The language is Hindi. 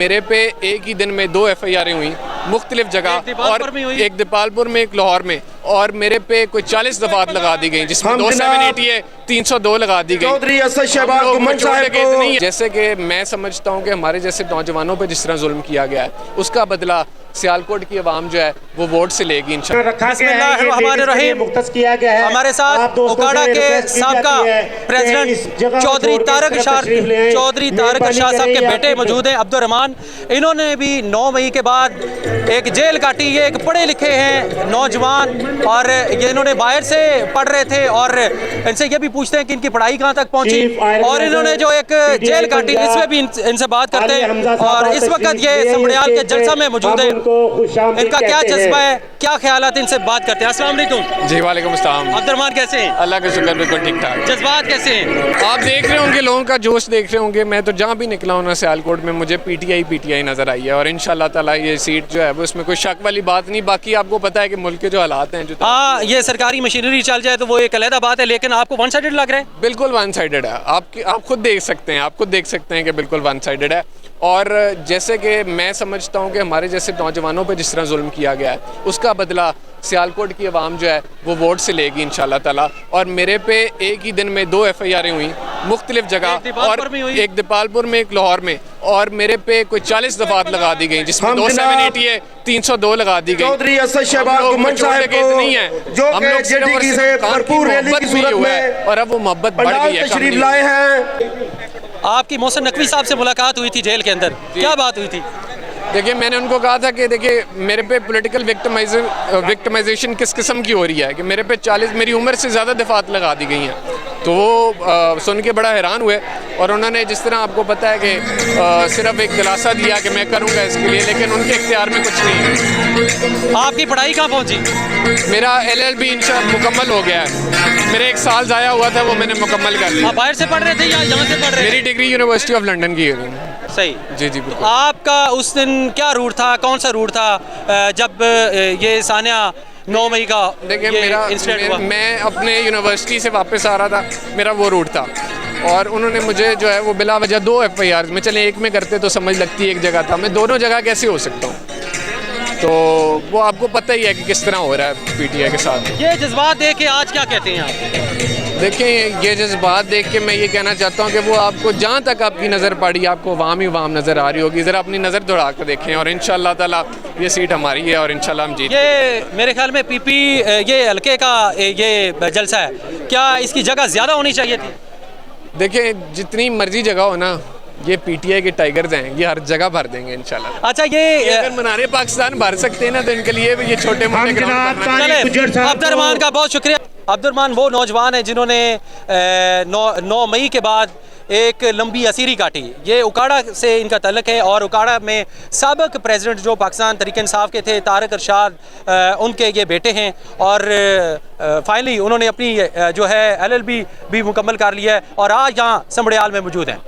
मेरे पे एक ही दिन में 2 FIR हुई मुख्तलिफ जगह, और एक दीपालपुर में, एक लाहौर में, और मेरे पे कोई 40 दफात लगा दी गई, जिसमें 278 है, 302 लगा दी गई। जैसे कि मैं समझता हूँ कि हमारे जैसे नौजवानों पे जिस तरह जुल्म किया गया है, उसका बदला सियालकोट की आवाम जो है वो वोट से लेगी इंशाअल्लाह। हमारे साथ उकाड़ा के साबका प्रेसिडेंट चौधरी तारक अरशाद साहब के बेटे मौजूद हैं, अब्दुल रहमान। इन्होंने भी 9 मई के बाद एक जेल काटी। ये एक पढ़े लिखे हैं नौजवान, और ये इन्होंने बाहर से पढ़ रहे थे, और इनसे ये भी पूछते हैं कि इनकी पढ़ाई कहाँ तक पहुँची, और इन्होंने जो एक जेल काटी इसमें भी इनसे बात करते हैं। और इस वक्त ये समड़ियाल के जलसा में मौजूद है। इनका क्या जज्बा है, क्या ख्यालात, इनसे बात करते हैं। अस्सलाम वालेकुम। जी वालेकुम अस्सलाम। अब्दुल रहमान कैसे हैं? अल्लाह का शुक्र, बिल्कुल ठीक ठाक। जज्बात कैसे हैं? आप देख रहे होंगे, लोगों का जोश देख रहे होंगे। मैं तो जहाँ भी निकला हूँ ना सियालकोट में, मुझे PTI नज़र आई है, और इंशाल्लाह ताला ये सीट जो है वो इसमें कोई शक वाली बात नहीं। बाकी आपको पता है कि मुल्क के जो हालात हैं, जो ये सरकारी मशीनरी चल जाए तो वो एक अलग बात है, लेकिन आपको वन साइडेड लग रहा है? बिल्कुल वन साइडेड है। आप खुद देख सकते हैं, कि बिल्कुल वन साइडेड है। और जैसे कि मैं समझता हूँ कि हमारे जैसे नौजवानों पे जिस तरह जुल्म किया गया है, उसका बदला सियालकोट की आवाम जो है वो वोट से लेगी इंशाल्लाह ताला। और मेरे पे एक ही दिन में 2 FIR हुई मुख्तलिफ जगह, और एक दीपालपुर में, एक लाहौर में, और मेरे पे कोई 40 दफात लगा दी गई, जिसमें 278 है, 302 लगा दी गई। चौधरी नहीं है जो JDK से भरपूर रैली की सूरत में, और अब वो मोहब्बत बढ़ गई है। तशरीफ लाए हैं। आपकी मोहसिन नकवी साहब से मुलाकात हुई थी जेल के अंदर, क्या बात हुई थी? देखिए, मैंने उनको कहा था कि देखिए मेरे पे पॉलिटिकल विक्टिमाइजेशन किस किस्म की हो रही है, कि मेरे पे 40 मेरी उम्र से ज़्यादा दफात लगा दी गई हैं। तो वो सुन के बड़ा हैरान हुए, और उन्होंने जिस तरह आपको पता है कि सिर्फ एक दिलासा दिया कि मैं करूँगा इसके लिए, लेकिन उनके इख्तियार में कुछ नहीं है। आपकी पढ़ाई कहाँ पहुँची? मेरा LLB इंशाअल्लाह मुकम्मल हो गया है। मेरे 1 साल ज़ाया हुआ था, वो मैंने मुकम्मल कर लिया। आप बाहर से पढ़ रहे थे या यहाँ से पढ़ रहे थे? मेरी डिग्री यूनिवर्सिटी ऑफ लंदन की है। सही। जी बिल्कुल। आपका उस दिन क्या रूट था, कौन सा रूट था जब ये सानिया 9 मई का? देखिए, मैं अपने यूनिवर्सिटी से वापस आ रहा था, मेरा वो रूट था, और उन्होंने मुझे जो है वो बिला वजह 2 FIR में, चले एक में करते तो समझ लगती है, एक जगह था, मैं दोनों जगह कैसे हो सकता हूँ? तो वो आपको पता ही है कि किस तरह हो रहा है PTI के साथ। ये जज्बात देख के आज क्या कहते हैं आप? देखिए, ये जज्बात देख के मैं ये कहना चाहता हूँ कि वो आपको जहाँ तक आपकी नज़र पड़ी, आपको वाम ही वाम नज़र आ रही होगी, ज़रा अपनी नज़र दौड़ा कर देखें, और इंशाल्लाह ताला ये सीट हमारी है, और इंशाल्लाह हम जीत। ये मेरे ख्याल में PP ये हल्के का ये जलसा है, क्या इसकी जगह ज़्यादा होनी चाहिए थी? देखिए, जितनी मर्जी जगह हो ना, ये PTI के टाइगर्स हैं, ये हर जगह भर देंगे इंशाल्लाह। अच्छा, ये अगर मनारे पाकिस्तान भर सकते हैं ना, तो इनके लिए भी ये छोटे मोटे ग्राउंड। अब्दुल रहमान का बहुत शुक्रिया। अब्दुल रहमान वो नौजवान है जिन्होंने 9 मई के बाद एक लंबी असीरी काटी। ये उकाड़ा से इनका तल्लक है, और उकाड़ा में साबिक प्रेसिडेंट जो पाकिस्तान तहरीक इंसाफ के थे, तारक अरशाद, उनके ये बेटे हैं, और फाइनली उन्होंने अपनी जो है LLB भी मुकम्मल कर लिया है, और आज यहाँ समड़ियाल में मौजूद हैं।